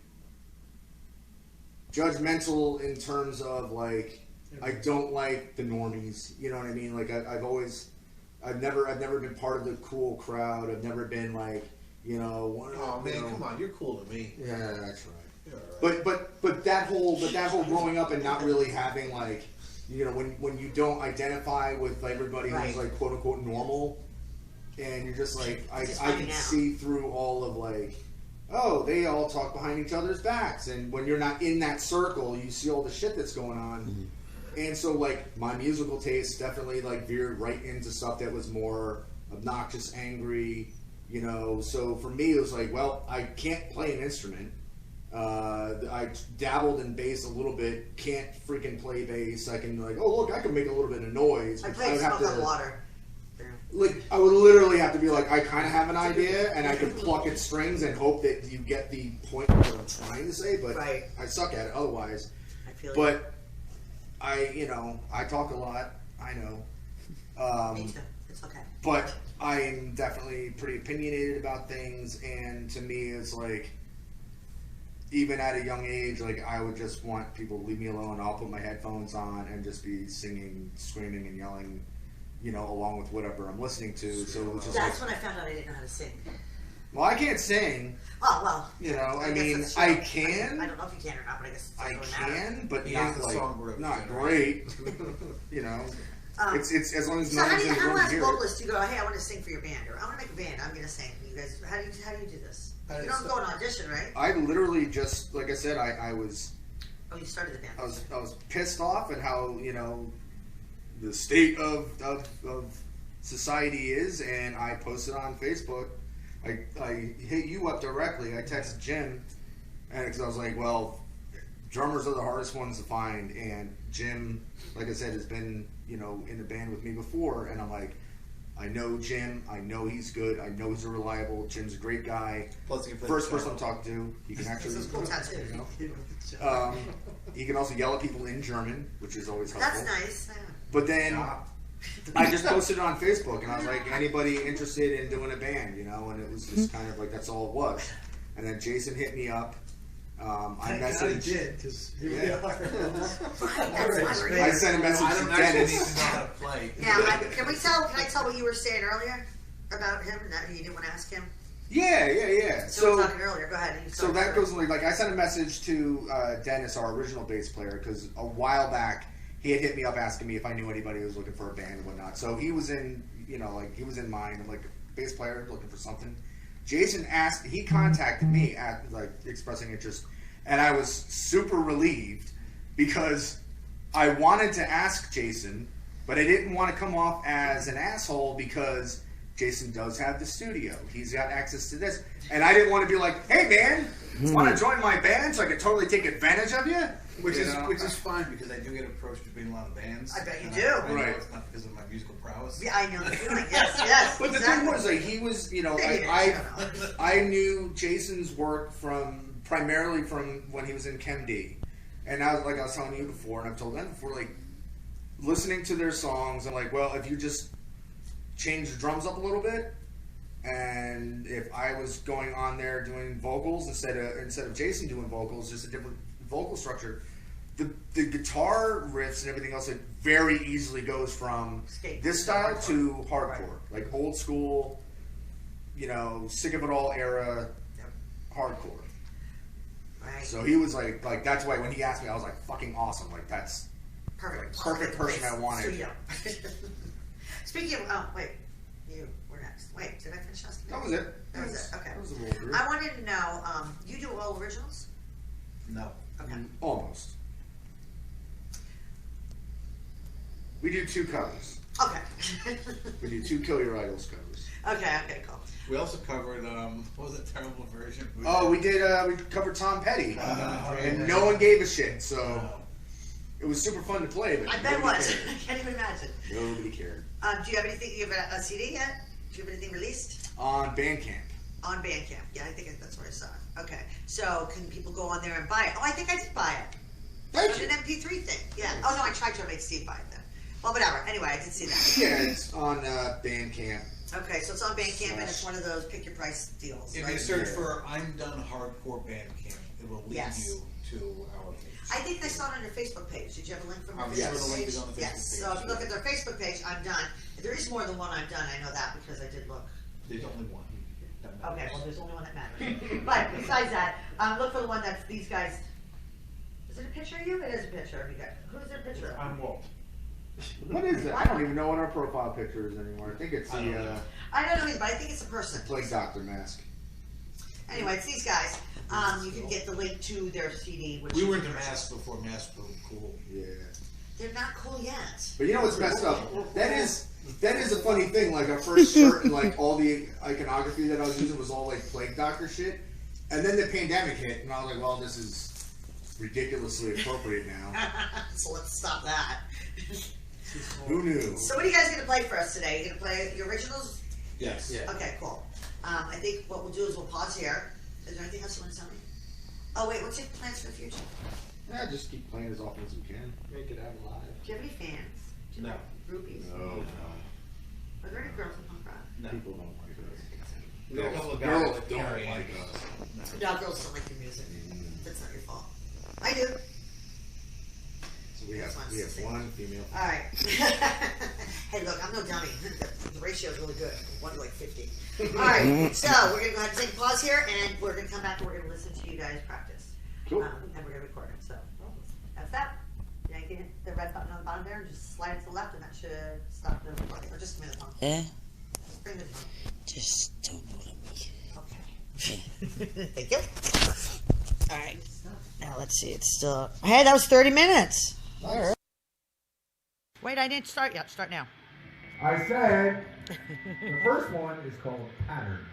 judgmental in terms of like I don't like the normies. You know what I mean? Like I've never been part of the cool crowd. I've never been like Oh man, come on, you're cool to me. Yeah, that's right. You're all right. But that whole growing up and not really having like when you don't identify with everybody Right. who's like quote unquote normal, and you're just like I Just can finding out. see through all of like, oh, they all talk behind each other's backs, and when you're not in that circle, you see all the shit that's going on. And so like my musical taste definitely like veered right into stuff that was more obnoxious, angry. So for me, it was like, well, I can't play an instrument. I dabbled in bass a little bit. Can't freaking play bass. I can like, oh look, I can make a little bit of noise. I but played would have Smoke on to- Water. Like I would literally have to be like, I kind of have an idea, and I can pluck at strings and hope that you get the point of what I'm trying to say. But Right. I suck at it otherwise. I feel you. But I talk a lot. I know. Me too. It's okay. But I am definitely pretty opinionated about things, and to me, it's like, even at a young age, like I would just want people to leave me alone. I'll put my headphones on and just be singing, screaming, and yelling, along with whatever I'm listening to. So it's just That's like, when I found out I didn't know how to sing. well, I can't sing. Oh, well. I guess mean, that's true. I can. I don't know if you can or not, but I guess I it doesn't matter. can, but He not is the like songbird of not the great. It's as long as So no how one's do in you, the how room do to hear it. vocalists you go, hey, I want to sing for your band, or I want to make a band, I'm going to sing. You guys, how do you do this? You don't go and audition, right? I literally just, like I said, I was Oh, you started the band. I was pissed off at how the state of society is, and I posted on Facebook. I hit you up directly. I texted Jim, And because I was like, well, drummers are the hardest ones to find, and Jim, like I said, has been, you know, in the band with me before, and I'm like, I know Jim, I know he's good, I know he's reliable, Jim's a great guy. Plus, he can play First the person I'm piano. talking to, he can actually, This is cool tattoo. you know, he can also yell at people in German, which is always helpful. That's nice. Yeah. But then I just posted it on Facebook, and I was like, anybody interested in doing a band, you know, and it was just kind of like, that's all it was. And then Jason hit me up. I messaged. did, because here we Yeah. are. I sent a message I to don't actually need Dennis. to know how to play. Yeah, can I tell what you were saying earlier about him? That you didn't want to ask him? Yeah. So we were talking earlier. Go ahead. So that goes like I sent a message to Dennis, our original bass player, because a while back he had hit me up asking me if I knew anybody who was looking for a band and whatnot. So he was in, you know, like he was in mind. I'm like, bass player looking for something. Jason asked, he contacted me at like expressing interest, and I was super relieved because I wanted to ask Jason, but I didn't want to come off as an asshole because Jason does have the studio. He's got access to this. And I didn't want to be like, hey man, want to join my band so I could totally take advantage of you? Which You is know? which is fine because I do get approached between a lot of bands. I bet you and do. I know Right. it's not because of my musical prowess. Yeah, I know the feeling. Yes. But the exactly. thing was, like, he was, you know, Maybe I knew Jason's work primarily from when he was in Chem D. And I was telling you before, and I've told them before, like, listening to their songs, I'm like, well, if you just change the drums up a little bit, and if I was going on there doing vocals instead of Jason doing vocals, just a different vocal structure, the guitar riffs and everything else, it very easily goes from Skate. this style to hardcore, like old school, you know, sick of it all era Yep. hardcore. Right. So he was like that's why when he asked me, I was like, fucking awesome, like that's Perfect. perfect person Place. I wanted. Studio. Speaking of, wait, we're next. Wait, did I finish asking? That was it. That was it. Okay. That was a little group. I wanted to know, you do all originals? No. Okay. Almost. We do 2 covers. Okay. We do 2 Kill Your Idols covers. Okay, cool. We also covered what was that terrible version? Oh, we did. We covered Tom Petty, and no one gave a shit. So it was super fun to play. But I bet it nobody was. cared. I can't even imagine. Nobody cared. Do you have anything? You have a CD yet? Do you have anything released? On Bandcamp. On Bandcamp. Yeah, I think that's where I saw it. Okay. So can people go on there and buy it? Oh, I think I did buy it. Thank It's you. an MP3 thing. Yeah. Oh no, I tried to make Steve buy it then. Well, whatever. Anyway, I did see that. Yeah, it's on Bandcamp. Okay, so it's on Bandcamp and it's one of those pick your price deals, If right? you search for "I'm Done Hardcore Bandcamp," it will lead Yes. you to our page. I think they saw it on their Facebook page. Did you have a link from their I'm Facebook sure the link page? is on the Facebook Yes. page, So if you look yeah. at their Facebook page, I'm done. There is more than one I'm done. I know that because I did look. There's only one. That matters. Okay, well, there's only one that matters. But besides that, look for the one that's these guys. Is it a picture of you? It is a picture of you guys. Who is their picture of? I'm Walt. What is that? I don't even know what our profile picture is anymore. I think it's I don't the know. I don't know either, but I think it's a person. Plague Doctor mask. Anyway, it's these guys. You can get the link to their CD. Which We you were can into purchase. masks before masks were cool. Yeah. They're not cool yet. But you know what's messed up? That is a funny thing. Like our first shirt and like all the iconography that I was using was all like Plague Doctor shit. And then the pandemic hit, and I was like, well, this is ridiculously appropriate now. So let's stop that. Who knew? So what are you guys gonna play for us today? You gonna play your originals? Yes. Yeah. Okay, cool. I think what we'll do is we'll pause here. Is there anything else you want to tell me? Oh wait, what's your plans for the future? Yeah, just keep playing as often as we can. Make it out alive. Do you have any fans? Do you No. have groupies? No, Are there any girls in punk rock? No. people don't like us. We got a couple of guys Girls that don't carry like in. us. No, girls don't like your music. That's not your fault. I do. So we have one female. All right. Hey, look, I'm no dummy. The ratio is really good. 1 to like 50. All right. So we're gonna go ahead and take a pause here, and we're gonna come back and we're gonna listen to you guys practice. Cool. And we're gonna record it. So that's that. Yeah, you can hit the red button on the bottom there and just slide it to the left, and that should stop the recording. Or just give me the phone. Yeah, Just bring the phone. just don't bully me. Okay. Thank you. All right. Now let's see. It's still. Hey, that was 30 minutes. All right. Wait, I didn't start yet. Start now. I said the first one is called Patterns.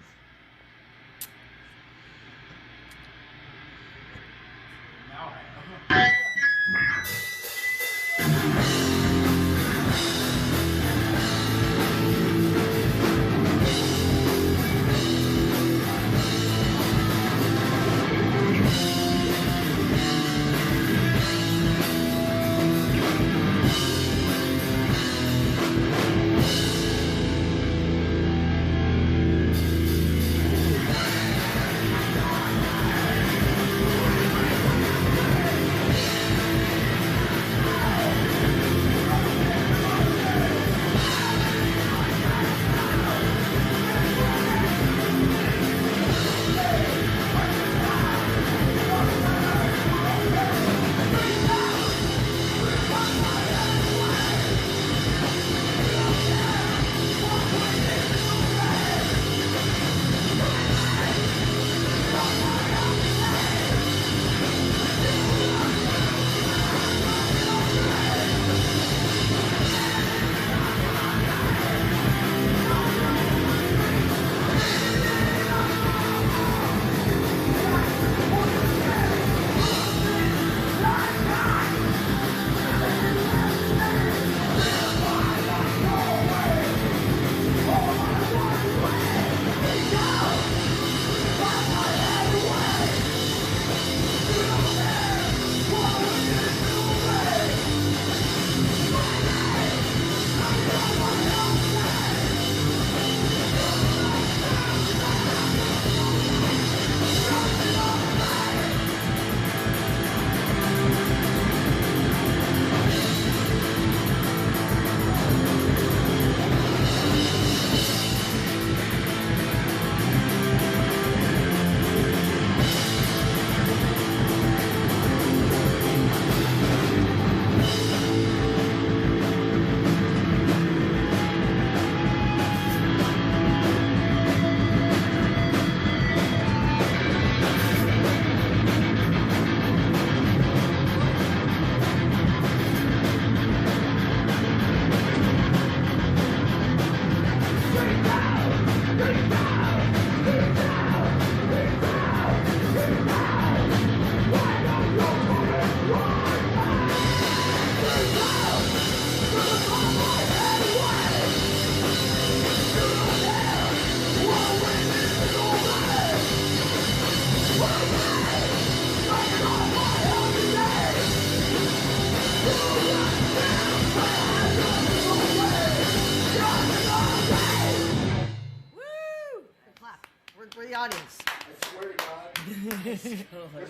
audience. I swear to God, this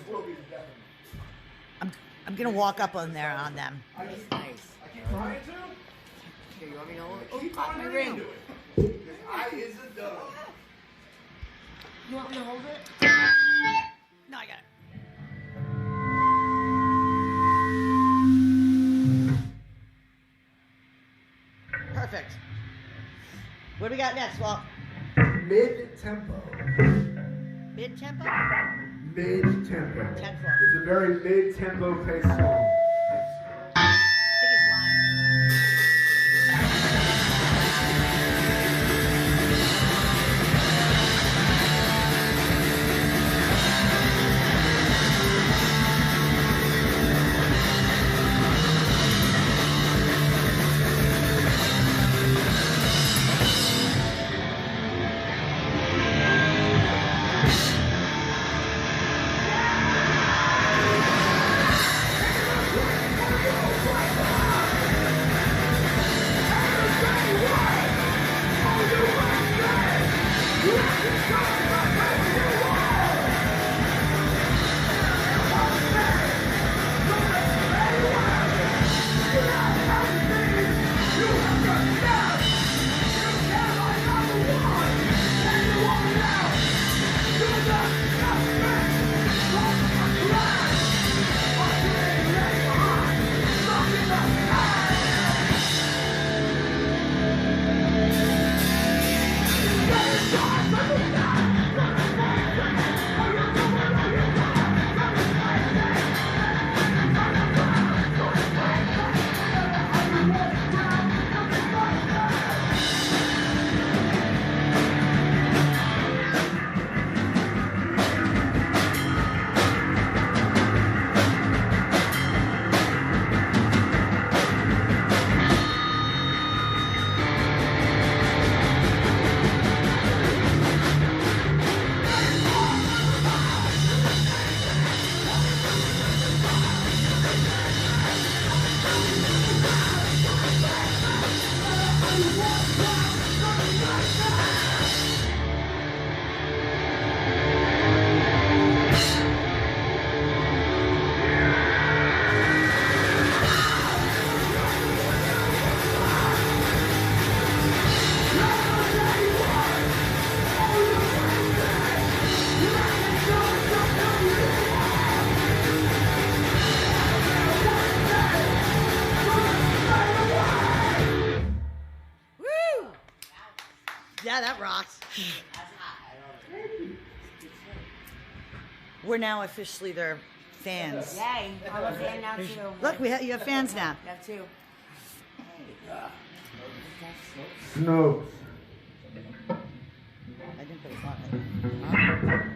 will be the death of me. I'm gonna walk up on them. I keep Nice. trying to. Here, you want me to hold it? I keep Oh, on my doing ring. it. This eye isn't done. You want me to hold it? No, I got it. Perfect. What do we got next? Well, Mid-tempo. mid-tempo? Mid-tempo. 10-4. It's a very mid-tempo paced song. I think he's lying. Yeah, that rocks. We're now officially their fans. Yay, I'm a fan now too. Look, you have fans now. I have two. Snopes. I didn't put it on it.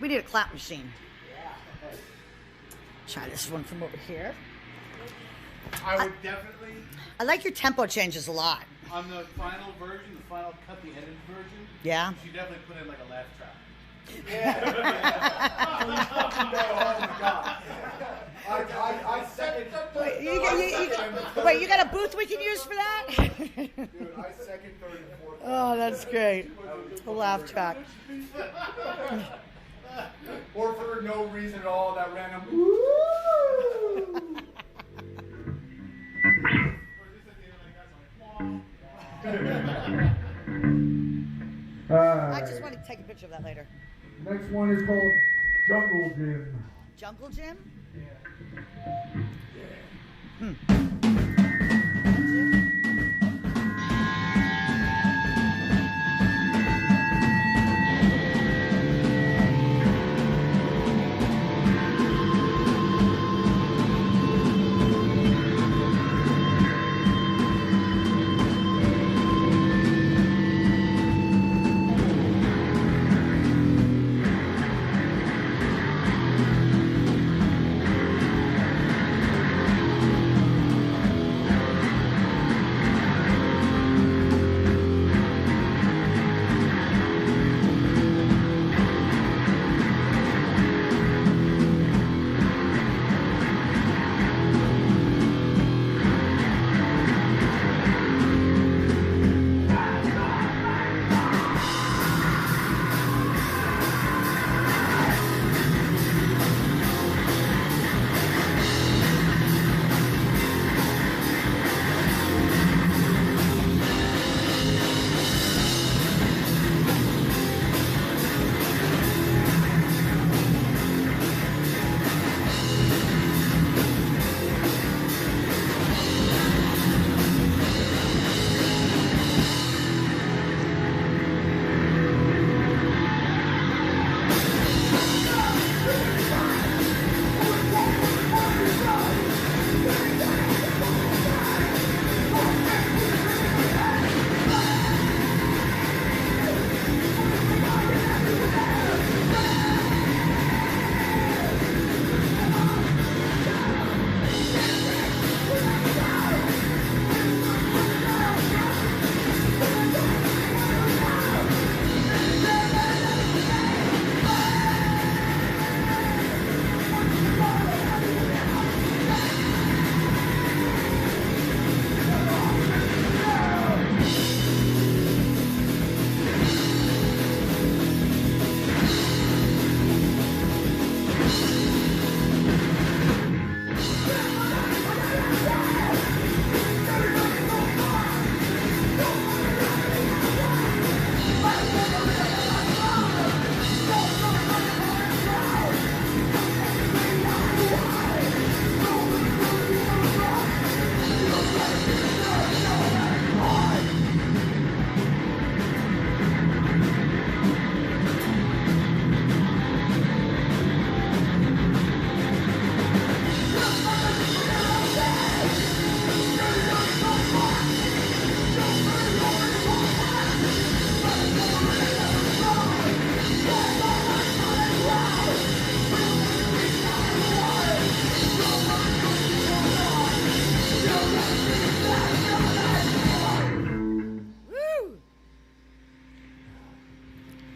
We need a clap machine. Try this one from over here. I would definitely, I like your tempo changes a lot. on the final version, the final cut, the edited version, Yeah? you definitely put in like a laugh track. Oh my God. I second. Wait, you got a booth we can use for that? Dude, I second, third, and fourth. Oh, that's great. A laugh track. Or for no reason at all, that random. I just want to take a picture of that later. Next one is called Jungle Gym. Jungle Gym?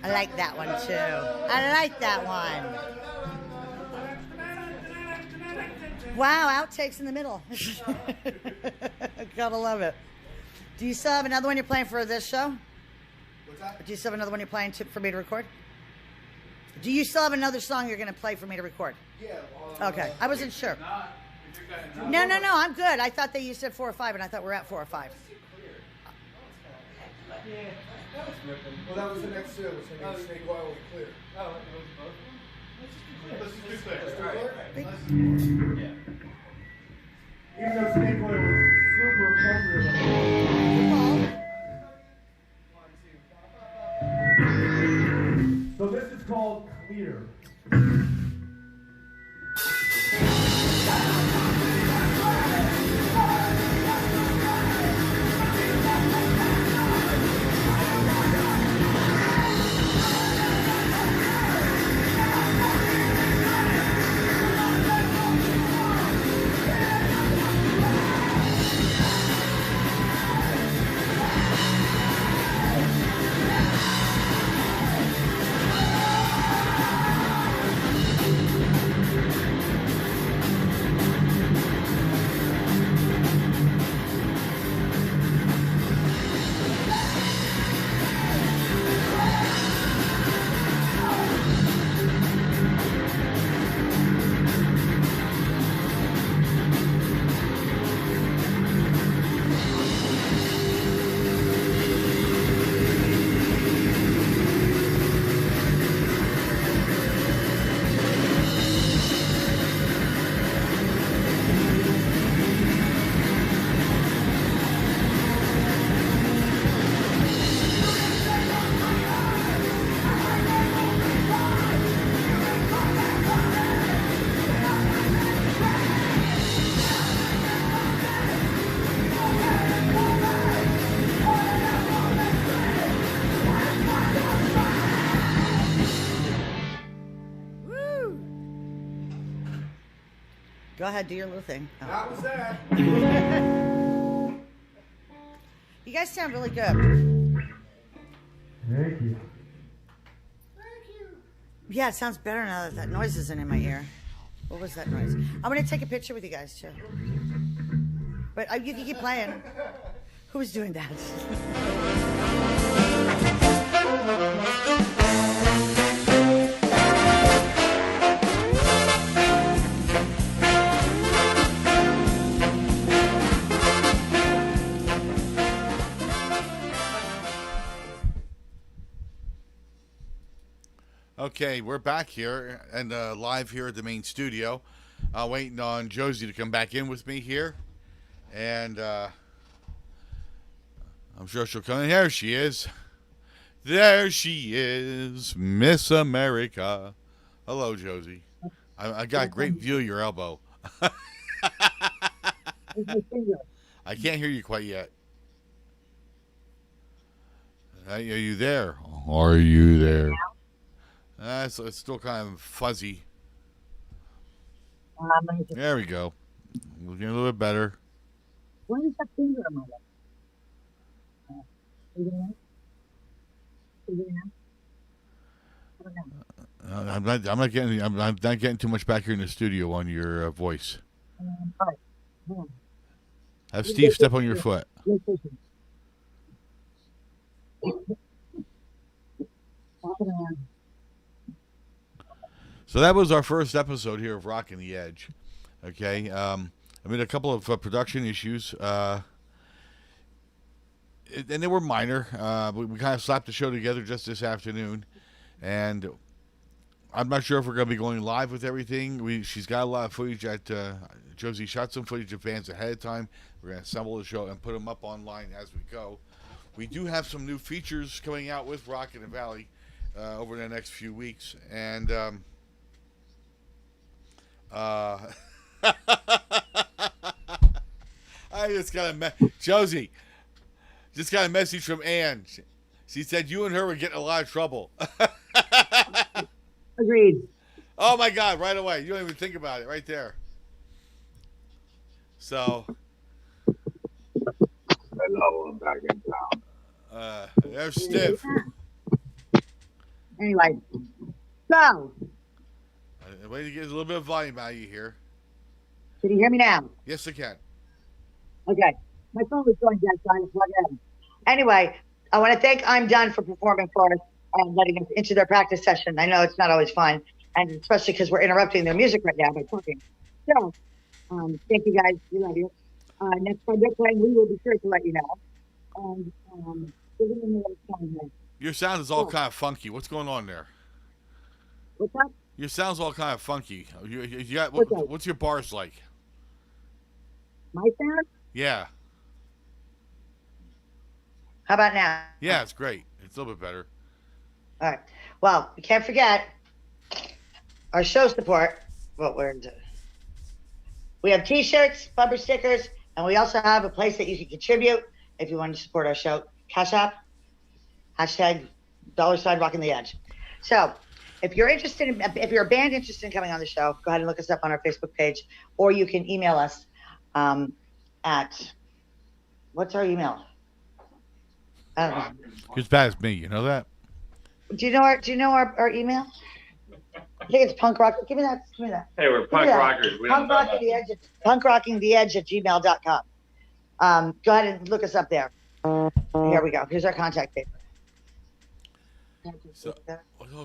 I like that one too. I like that one. Wow, outtakes in the middle. Gotta love it. Do you still have another one you're playing for this show? What's that? Do you still have another one you're playing for me to record? Do you still have another song you're going to play for me to record? Yeah. Okay, I wasn't sure. No, I'm good. I thought you said 4 or 5, and I thought we're at 4 or 5. Yeah. Well, that was the next two. Which means Snake Oil was clear. Oh, it was both. Let's just do clear. Let's do clear. Yeah. Even though Snake Oil was super appropriate. So this is called Clear. Go ahead, do your little thing. Oh. That was that. You guys sound really good. Thank you. Yeah, it sounds better now that that noise isn't in my ear. What was that noise? I'm going to take a picture with you guys, too. But you can keep playing. Who was doing that? Okay, we're back here and live here at the main studio. Waiting on Josie to come back in with me here. And I'm sure she'll come in. There she is. There she is, Miss America. Hello, Josie. I got a great view of your elbow. I can't hear you quite yet. Are you there? Are you there? So it's still kind of fuzzy. There we go. Looking a little bit better. What is that finger on my lip? I'm not getting too much back here in the studio on your voice. All right. Have Steve step on your foot. So that was our first episode here of Rockin' the Edge. Okay, I mean a couple of production issues, and they were minor. We kind of slapped the show together just this afternoon, and I'm not sure if we're going to be going live with everything. She's got a lot of footage at Josie shot some footage of bands ahead of time. We're going to assemble the show and put them up online as we go. We do have some new features coming out with Rockin' the Valley over the next few weeks, and I just got Josie just got a message from Ann. She said you and her were getting a lot of trouble. Agreed. Oh my God! Right away, you don't even think about it. Right there. So. Hello, I'm back in town. There's Stiff. Anyway, so Wait to get a little bit of volume out of you here. can you hear me now? Yes, I can. Okay. My phone was going dead, so I had to plug it in. Anyway, I want to thank I'm Done for performing for us and letting us into their practice session. I know it's not always fun, and especially because we're interrupting their music right now by talking. So, thank you guys. We love you. Next time they're playing, we will be sure to let you know. And we're going to know what's going on. Your sound is all kind of funky. What's going on there? What's up? Your sound's all kind of funky. You got what's your bars like? My sound? Yeah. How about now? Yeah, it's great. It's a little bit better. All right. Well, you can't forget our show support. What we're into. We have T-shirts, bumper stickers, and we also have a place that you can contribute if you want to support our show. Cash App, hashtag $ Rockin' the Edge. So, if you're interested if you're a band interested in coming on the show, go ahead and look us up on our Facebook page, or you can email us at what's our email? I don't know. You're as bad as me. You know that? Do you know our email? I think it's punk rock. Give me that. Hey, we're punk rockers. We don't know about punkrockingtheedge@gmail.com. Go ahead and look us up there. Here we go. Here's our contact paper. So,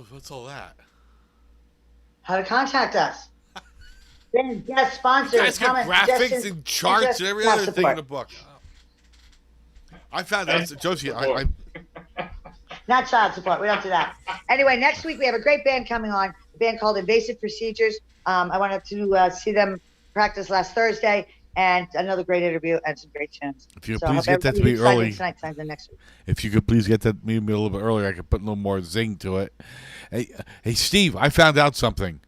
what's all that? How to contact us. Then guest sponsors. You guys got graphics and charts and every other thing in the book. I found out, Josie. I Not child support. We don't do that. Anyway, next week we have a great band coming on. A band called Invasive Procedures. I wanted to see them practice last Thursday, and another great interview and some great tunes. If you could please get that to me early. Tonight, next week. If you could please get that to me a little bit earlier, I could put a little more zing to it. Hey, Steve, I found out something.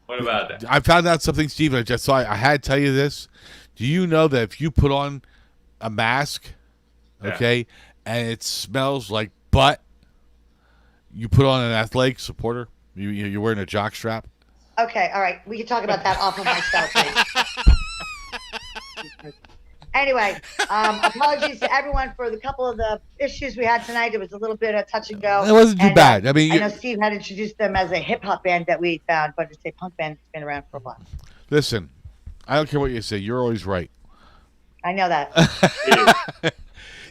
What about that? I found out something, Steve. I just saw. I had to tell you this. Do you know that if you put on a mask, okay, and it smells like butt, you put on an athletic supporter? You're wearing a jock strap. Okay, all right. We can talk about that off of my cell phone. Anyway, apologies to everyone for the couple of the issues we had tonight. It was a little bit of touch and go. It wasn't too bad. I mean, I know Steve had introduced them as a hip hop band that we found, but it's a punk band that's been around for a while. listen, I don't care what you say. You're always right. I know that.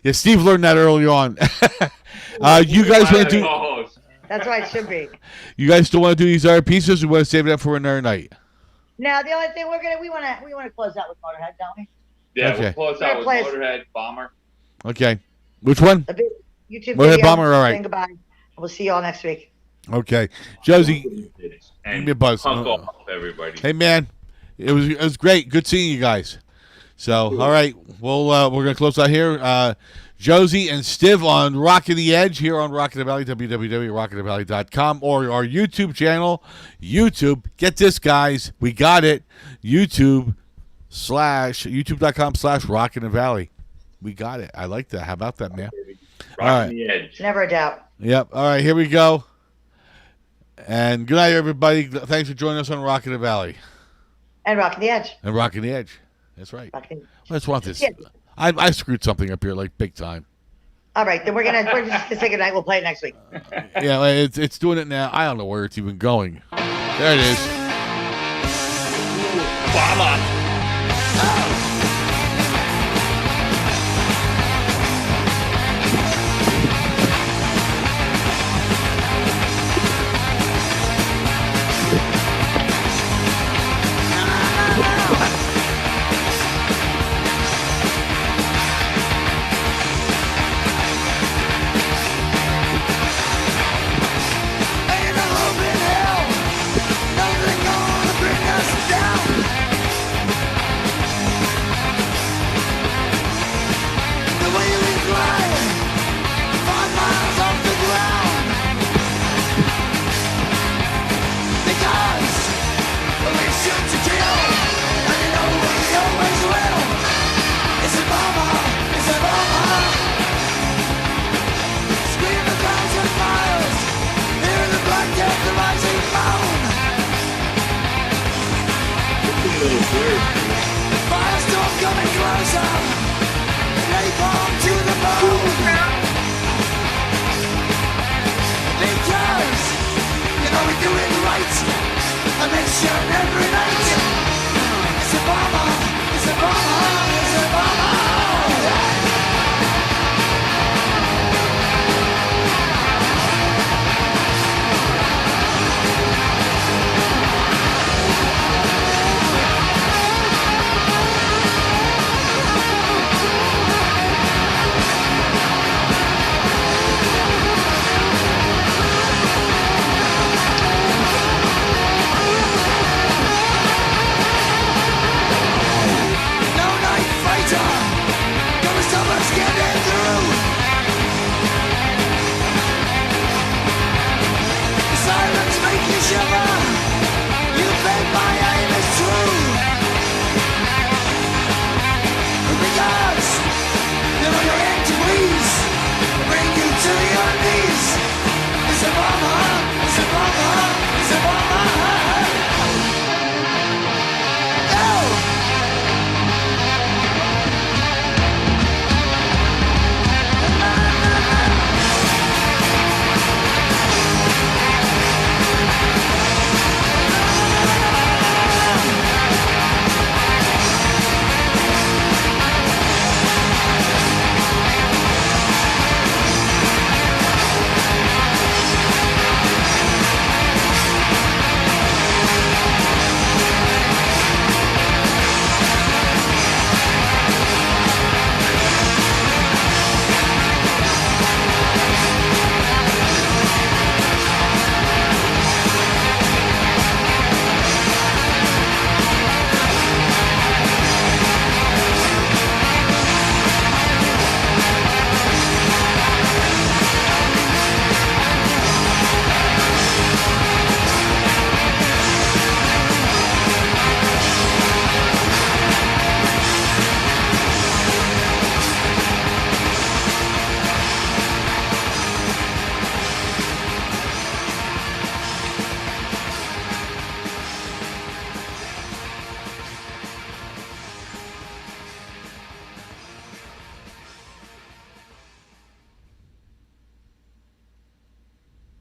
Yeah, Steve learned that early on. You guys want to do? That's why it should be. You guys still want to do these other pieces? Or we want to save it up for another night? Now, the only thing we want to close out with Motorhead, don't we? Yeah, Okay. we'll close out with Motorhead, Bomber. Okay. Which one? A big YouTube Motorhead video. Bomber. All right. Saying goodbye. We'll see you all next week. Okay, Josie, give And me a buzz. punk off, everybody. Hey man, it was great. Good seeing you guys. So all right, we're gonna close out here. Josie and Stiv on Rockin' the Edge here on Rockin' the Valley, www.rockinthevalley.com, or our YouTube channel. YouTube, get this, guys, we got it. YouTube.com/Rockin' the Valley. We got it. I like that. How about that, man? Rockin' All right. the Edge. Never a doubt. Yep. All right, here we go. And good night, everybody. Thanks for joining us on Rockin' the Valley. And Rockin' the Edge. And Rockin' the Edge. That's right. Rockin'. Let's want this. Yeah. I screwed something up here, like, big time. All right, then we're just gonna say goodnight. We'll play it next week. Yeah, it's doing it now. I don't know where it's even going. There it is. Bomber. Firestorm coming closer, napalm to the bone. Because you know we do it right, a mission every night.